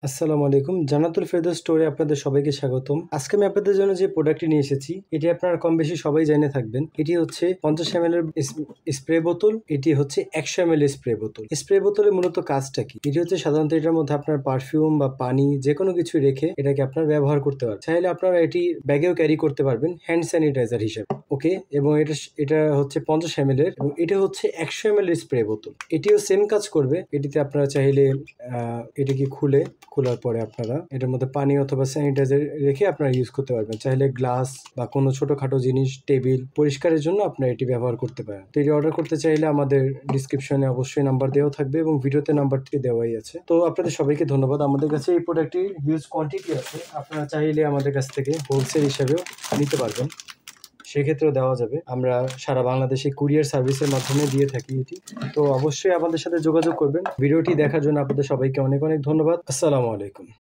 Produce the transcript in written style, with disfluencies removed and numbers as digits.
আসসালামু আলাইকুম। জান্নাতুল ফেরদৌস স্টোরে আপনাদের সবাইকে স্বাগতম। আজকে আমি আপনাদের জন্য যে প্রোডাক্টটি নিয়ে এসেছি, এটি আপনারা কম বেশি সবাই জেনে থাকবেন। এটি হচ্ছে 50 ml এর স্প্রে বোতল, এটি হচ্ছে 100 ml এর স্প্রে বোতল। স্প্রে বোতলের মূলত কাজটা কি? এটি হচ্ছে সাধারণত এটার মধ্যে আপনার পারফিউম বা পানি যেকোনো কিছু রেখে এটাকে আপনার ব্যবহার করতে পারবেন। চাইলে আপনারা এটি ব্যাগেও ক্যারি করতে পারবেন হ্যান্ড স্যানিটাইজার হিসেবে। ওকে, এবং এটা হচ্ছে 50 ml এর এবং এটা হচ্ছে 100 ml এর স্প্রে বোতল। এটিও সেম কাজ করবে। এটিতে আপনারা চাইলে এটিকে খোলার পরে আপনারা এটার মধ্যে পানি অথবা স্যানিটাইজার রেখে আপনারা ইউজ করতে পারবেন। চাইলে গ্লাস বা কোনো ছোটখাটো জিনিস, টেবিল পরিষ্কারের জন্য আপনারা এটি ব্যবহার করতে পারেন। তো এটি অর্ডার করতে চাইলে আমাদের ডিসক্রিপশনে অবশ্যই নাম্বার দেওয়া থাকবে এবং ভিডিওতে নাম্বারটি দেওয়াই আছে। তো আপনাদের সবাইকে ধন্যবাদ। আমাদের কাছে এই প্রোডাক্টটির হিউজ কোয়ান্টিটি আছে। আপনারা চাইলে আমাদের কাছ থেকে হোলসেল হিসাবেও নিতে পারবেন, সেক্ষেত্রেও দেওয়া যাবে। আমরা সারা বাংলাদেশে কুরিয়ার সার্ভিসের মাধ্যমে দিয়ে থাকি এটি। তো অবশ্যই আমাদের সাথে যোগাযোগ করবেন। ভিডিওটি দেখার জন্য আপনাদের সবাইকে অনেক অনেক ধন্যবাদ। আসসালামু আলাইকুম।